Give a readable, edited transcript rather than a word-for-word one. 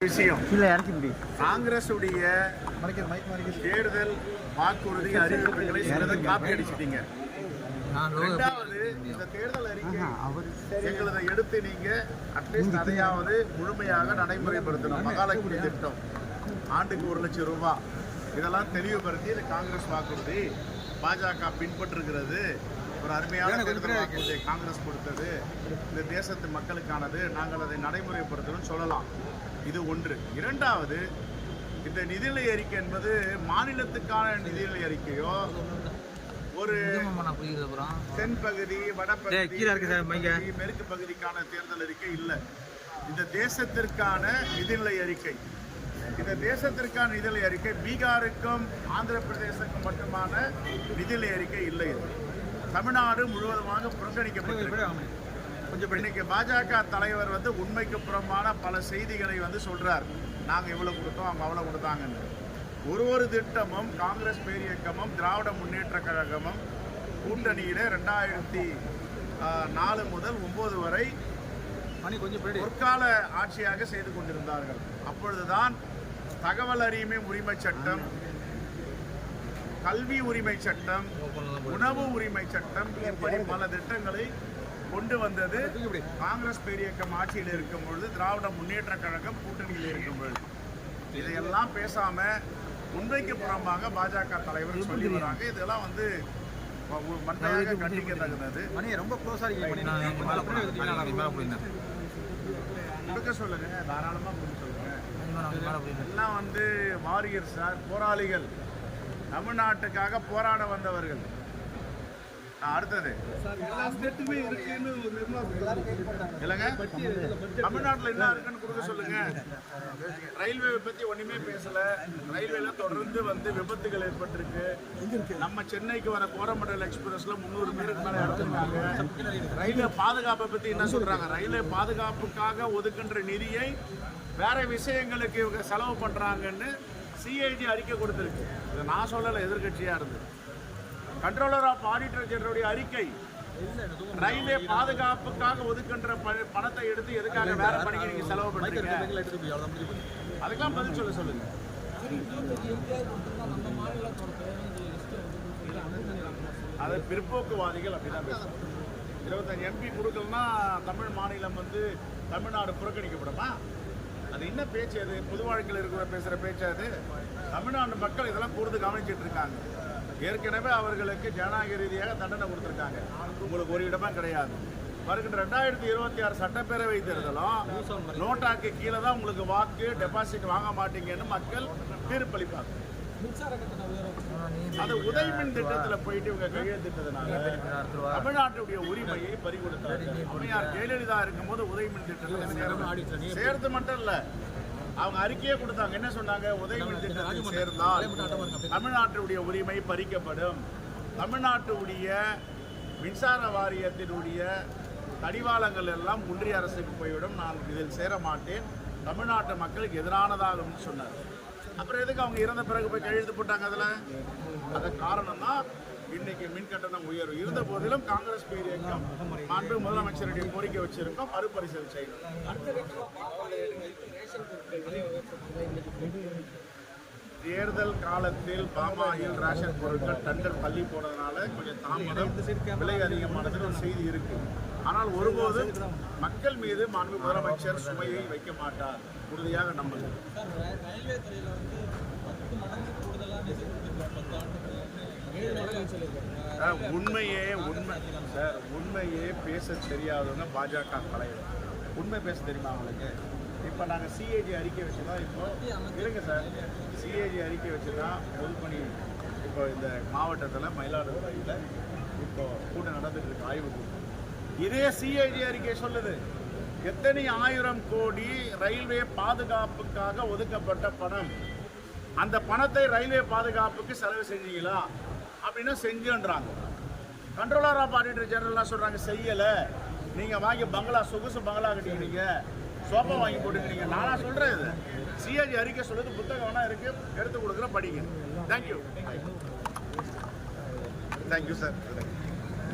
விஷயம் காங்கிரஸ் உடைய தேர்தல் வாக்குறுதி அறிவிப்புகளை சிலதை காப்பி அடிச்சிட்டீங்க. இரண்டாவது, இந்த தேர்தல் அறிக்கை எங்களதை எடுத்து நீங்க அட்லீஸ்ட் அதையாவது முழுமையாக நடைமுறைப்படுத்தணும். மகாலட்சுமி திட்டம் ஆண்டுக்கு 1 லட்சம் ரூபாய் இதெல்லாம் தெளிவுபடுத்தி இது காங்கிரஸ் வாக்குறுதி, பாஜக பின்பற்றுகிறது, ஒரு அருமையான தேர்தல் வாக்குறுதியை காங்கிரஸ் கொடுத்தது, இந்த தேசத்து மக்களுக்கானது, நாங்கள் அதை நடைமுறைப்படுத்தணும்னு சொல்லலாம். இது ஒன்று. இரண்டாவது, இந்த நிதிநிலை அறிக்கை என்பது மாநிலத்துக்கான நிதிநிலை அறிக்கையோ ஒரு தென்பகுதி வடபகுதி மேற்கு பகுதிக்கான தேர்தல் அறிக்கை இல்லை. இந்த தேசத்திற்கான நிதிநிலை அறிக்கை. இந்த தேசத்திற்கான நிதிநிலை அறிக்கை பீகாருக்கும் ஆந்திர பிரதேசத்துக்கும் மட்டுமான நிதிநிலை அறிக்கை இல்லை. தமிழ்நாடு முழுவதுமாக புறக்கணிக்கப்பட்டிருக்கு. இன்னைக்கு பாஜக தலைவர் உண்மைக்கு புறமான பல செய்திகளை சொல்றார். நாங்கள் இவ்வளவு கொடுத்தோம், அவங்க அவ்வளவு கொடுத்தாங்கன்னு. ஒரு திட்டமும் காங்கிரஸ் பேரியக்கமும் திராவிட முன்னேற்ற கழகமும் கூட்டணியில 2004 முதல் 9 வரை பொற்கால ஆட்சியாக செய்து கொண்டிருந்தார்கள். அப்பொழுதுதான் தகவல் அறியுமை உரிமை சட்டம், கல்வி உரிமை சட்டம், உணவு உரிமை சட்டம், இப்படி பல திட்டங்களை கொண்டு வந்தது காங்கிரஸ் பேரியக்கம் ஆட்சியில் இருக்கும் பொழுது, திராவிட முன்னேற்ற கழகம் கூட்டணியில் இருக்கும் பொழுது. இதையெல்லாம் பேசாம உண்மைக்கு புறம்பாக பாஜக தலைவர் சொல்லி வராங்க. இதெல்லாம் மண்டையாக கண்டிக்க தகுந்தது. ரொம்ப கொடுக்க சொல்லுங்க, தாராளமா கொடுக்க சொல்லுங்க. எல்லாம் வாரியர் சார், போராளிகள், தமிழ்நாட்டுக்காக போராட வந்தவர்கள். அடுத்தது இல்லைங்க, தமிழ்நாட்டில் என்ன இருக்குன்னு கொடுக்க சொல்லுங்க. ரயில்வே பத்தி ஒண்ணுமே பேசல. ரயில்வேல தொடர்ந்து விபத்துகள் ஏற்பட்டிருக்கு. நம்ம சென்னைக்கு வர கோரமண்டல் எக்ஸ்பிரஸ்ல 300 பேருக்கு மேல இறந்துருக்காங்க. ரயில்வே பாதுகாப்பை பத்தி என்ன சொல்றாங்க? ரயில்வே பாதுகாப்புக்காக ஒதுக்கின்ற நிதியை வேற விஷயங்களுக்கு இவங்க செலவு பண்றாங்கன்னு சிஏஜி அறிக்கை கொடுத்திருக்கு. இதை நான் சொல்லல, எதிர்கட்சியா இருந்து கண்ட்ரோலர் ஆஃப் ஆடிட்டர் ஜெனரலுடைய அறிக்கை. ரயில்வே பாதுகாப்புக்காக ஒதுக்கின்ற பணத்தை எடுத்து எதுக்காக வேற பணிக்கு நீங்க செலவு பண்றீங்க? அதுக்கெல்லாம் பதில் சொல்லுங்க. அது பிற்போக்குவாதிகள் அப்படிதான் பேசுறாங்க. 25 MP கொடுக்கலன்னா தமிழ் மாநிலம் தமிழ்நாடு புறக்கணிக்கப்படுமா? அது என்ன பேச்சு? அது பொது வாழ்க்கையில் இருக்கிற பேசுற பேச்சு. அது தமிழ்நாடு மக்கள் இதெல்லாம் கூர்ந்து கவனிச்சுட்டு இருக்காங்க. ஏற்கனவே அவர்களுக்கு ஜனநாயக ரீதியாக தண்டனை கொடுத்துருக்காங்க. உங்களுக்கு ஒரு இடமா கிடையாது. வருகின்ற 2026 சட்டப்பேரவை தேர்தலும் நோட்டாக்கு கீழே தான் உங்களுக்கு வாக்கு டெபாசிட் வாங்க மாட்டீங்கன்னு மக்கள் தீர்ப்பளிப்பாங்க. அது உதயமின் திட்டத்துல போயிட்டு இவங்க கையெழுத்திட்டதுனால தமிழ்நாட்டுடைய உரிமையை பறிகொடுத்தாங்க. அம்மையார் ஜெயலலிதா இருக்கும் போது உதயமின் திட்டத்தில் சேர்த்து மட்டும் இல்ல, அவங்க அறிக்கையே கொடுத்தாங்க. என்ன சொன்னாங்க? உதயமின் திட்டத்தில் சேர்ந்தால் தமிழ்நாட்டுடைய உரிமை பறிக்கப்படும். தமிழ்நாட்டுடைய மின்சார வாரியத்தினுடைய கடிவாளங்கள் எல்லாம் ஒன்றிய அரசுக்கு போய்விடும். நான் இதில் சேர மாட்டேன், தமிழ்நாட்டு மக்களுக்கு எதிரானதாகும் சொன்னார். அப்புறம் எதுக்கு அவங்க இறந்த பிறகு போய் கையெழுத்து போட்டாங்க? அதன் காரணம் தான் இன்னைக்கு மின் கட்டணம் உயர்வு. இருந்த போதிலும் காங்கிரஸ் பேரியக்கம் மாண்பு முதலமைச்சருடைய கோரிக்கை வச்சிருக்கோம், மறுபரிசீலனை செய்யணும். தேர்தல் காலத்தில் பாமாயில் ரேஷன் பொருட்கள் டண்டர் தள்ளி போனதுனால கொஞ்சம் தாமதம், விலை அதிகமானது ஒரு செய்தி இருக்கு. ஆனால் ஒருபோதும் மக்கள் மீது மாண்பு முதலமைச்சர் சுமையை வைக்க மாட்டார், உறுதியாக நம்புகிறேன். உண்மையே பேச தெரியாதவங்க பாஜக தலைவர். உண்மை பேச தெரியுமா அவங்களுக்கு? இப்போ நாங்கள் சிஏஜி அறிக்கை வச்சுதான், இப்போ இருங்க சார், சிஏஜி அறிக்கை வச்சுதான் பொதுப்பணி இப்போ இந்த மாவட்டத்தில் மயிலாடுதுறையில் இப்போ கூட்டம் நடந்துட்டு இருக்கு, ஆய்வு கூட்டம். இதே சிஏஜி அறிக்கை சொல்லுது எத்தனை 1000 கோடி ரயில்வே பாதுகாப்புக்காக ஒதுக்கப்பட்ட பணம், அந்த பணத்தை ரயில்வே பாதுகாப்புக்கு செலவு செஞ்சீங்களா அப்படின்னா செஞ்சுன்றாங்க. கண்ட்ரோலர் ஆஃப் ஆடிட்டர் ஜெனரல்லாம் சொல்றாங்க செய்யல, நீங்க வாங்கி பங்களா சொகுசு பங்களா கட்டிக்கிறீங்க, சோஃபா வாங்கி போட்டுக்கிறீங்க. நானா சொல்றேன், இது சிஏஜி அறிக்கை சொல்லுது, புத்தகம் வேணா இருக்கு, எடுத்து கொடுக்குற படிங்க. Thank you sir.